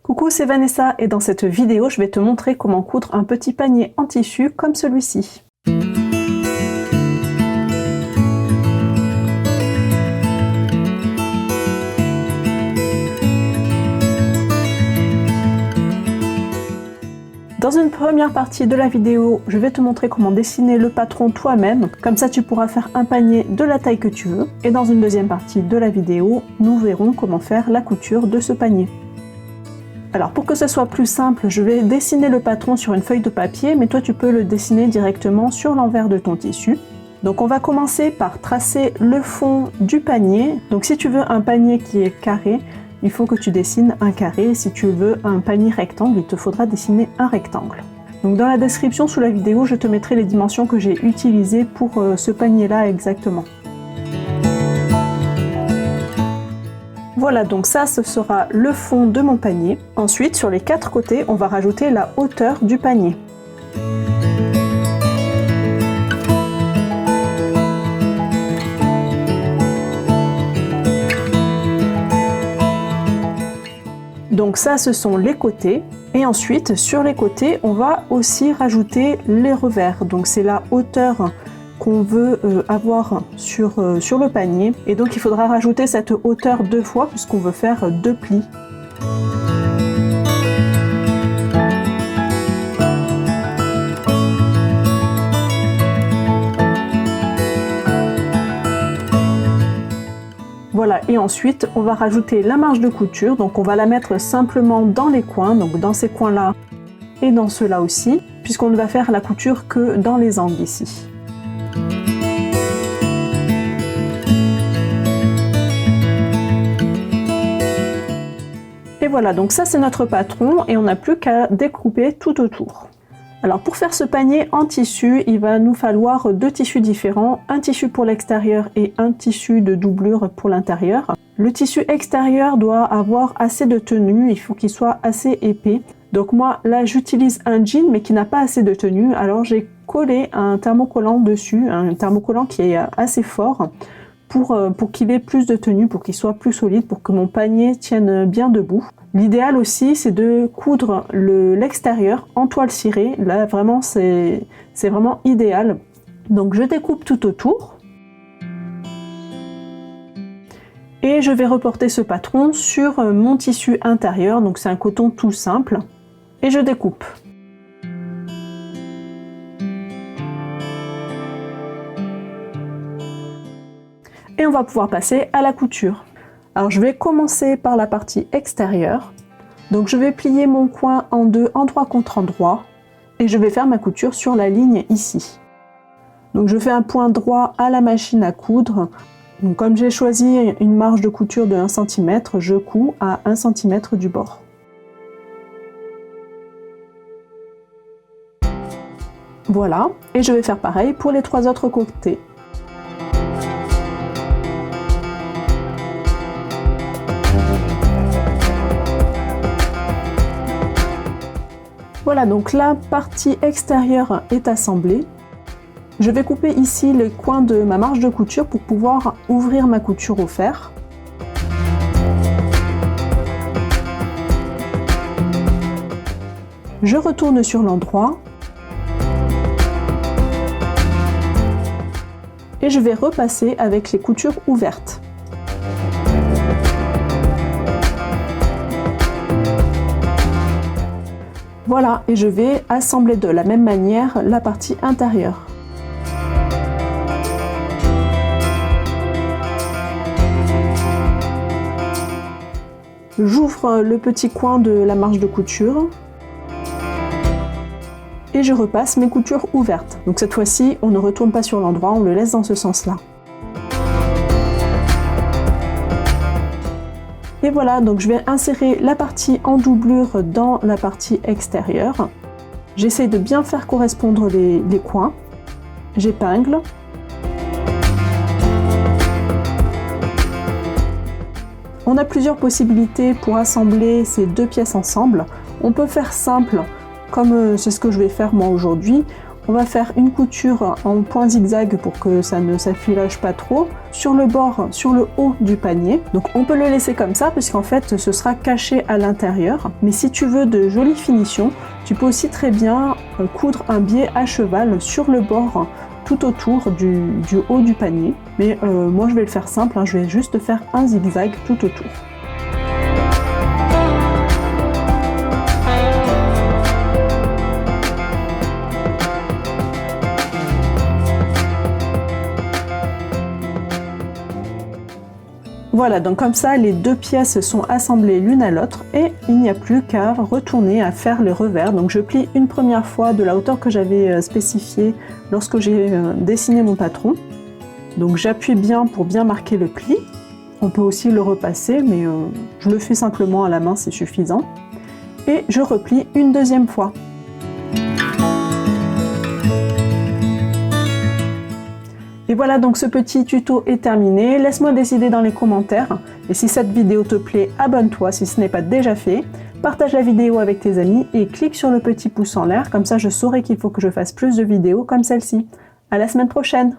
Coucou, c'est Vanessa et dans cette vidéo, je vais te montrer comment coudre un petit panier en tissu comme celui-ci. Dans une première partie de la vidéo, je vais te montrer comment dessiner le patron toi-même, comme ça tu pourras faire un panier de la taille que tu veux. Et dans une deuxième partie de la vidéo, nous verrons comment faire la couture de ce panier. Alors pour que ce soit plus simple, je vais dessiner le patron sur une feuille de papier, mais toi tu peux le dessiner directement sur l'envers de ton tissu. Donc on va commencer par tracer le fond du panier. Donc si tu veux un panier qui est carré, il faut que tu dessines un carré. Si tu veux un panier rectangle, il te faudra dessiner un rectangle. Donc dans la description sous la vidéo, je te mettrai les dimensions que j'ai utilisées pour ce panier-là exactement. Voilà, donc ça, ce sera le fond de mon panier. Ensuite, sur les quatre côtés, on va rajouter la hauteur du panier. Donc ça, ce sont les côtés. Et ensuite, sur les côtés, on va aussi rajouter les revers. Donc c'est la hauteur qu'on veut avoir sur le panier. Et donc il faudra rajouter cette hauteur deux fois puisqu'on veut faire deux plis. Voilà, et ensuite on va rajouter la marge de couture, donc on va la mettre simplement dans les coins, donc dans ces coins-là et dans ceux-là aussi, puisqu'on ne va faire la couture que dans les angles ici. Et voilà, donc ça c'est notre patron et on n'a plus qu'à découper tout autour. Alors pour faire ce panier en tissu, il va nous falloir deux tissus différents, un tissu pour l'extérieur et un tissu de doublure pour l'intérieur. Le tissu extérieur doit avoir assez de tenue, il faut qu'il soit assez épais. Donc moi là j'utilise un jean mais qui n'a pas assez de tenue, alors j'ai collé un thermocollant dessus, un thermocollant qui est assez fort pour qu'il ait plus de tenue, pour qu'il soit plus solide, pour que mon panier tienne bien debout. L'idéal aussi, c'est de coudre l'extérieur en toile cirée. Là, vraiment, c'est vraiment idéal. Donc, je découpe tout autour. Et je vais reporter ce patron sur mon tissu intérieur. Donc, c'est un coton tout simple. Et je découpe. Et on va pouvoir passer à la couture. Alors je vais commencer par la partie extérieure. Donc je vais plier mon coin en deux, endroit contre endroit, et je vais faire ma couture sur la ligne ici. Donc je fais un point droit à la machine à coudre. Donc comme j'ai choisi une marge de couture de 1 cm, je couds à 1 cm du bord. Voilà, et je vais faire pareil pour les trois autres côtés. Voilà, donc la partie extérieure est assemblée. Je vais couper ici les coins de ma marge de couture pour pouvoir ouvrir ma couture au fer. Je retourne sur l'endroit. Et je vais repasser avec les coutures ouvertes. Voilà, et je vais assembler de la même manière la partie intérieure. J'ouvre le petit coin de la marge de couture et je repasse mes coutures ouvertes. Donc cette fois-ci, on ne retourne pas sur l'endroit, on le laisse dans ce sens-là. Et voilà, donc je vais insérer la partie en doublure dans la partie extérieure. J'essaie de bien faire correspondre les coins. J'épingle. On a plusieurs possibilités pour assembler ces deux pièces ensemble. On peut faire simple, comme c'est ce que je vais faire moi aujourd'hui. On va faire une couture en point zigzag pour que ça ne s'affilage pas trop sur le bord, sur le haut du panier. Donc on peut le laisser comme ça puisqu'en fait ce sera caché à l'intérieur. Mais si tu veux de jolies finitions, tu peux aussi très bien coudre un biais à cheval sur le bord tout autour du haut du panier. Mais moi je vais le faire simple, hein, je vais juste faire un zigzag tout autour. Voilà, donc comme ça, les deux pièces sont assemblées l'une à l'autre et il n'y a plus qu'à retourner à faire le revers. Donc je plie une première fois de la hauteur que j'avais spécifiée lorsque j'ai dessiné mon patron. Donc j'appuie bien pour bien marquer le pli. On peut aussi le repasser, mais je le fais simplement à la main, c'est suffisant. Et je replie une deuxième fois. Et voilà, donc ce petit tuto est terminé. Laisse-moi décider dans les commentaires. Et si cette vidéo te plaît, abonne-toi si ce n'est pas déjà fait. Partage la vidéo avec tes amis et clique sur le petit pouce en l'air. Comme ça, je saurai qu'il faut que je fasse plus de vidéos comme celle-ci. À la semaine prochaine!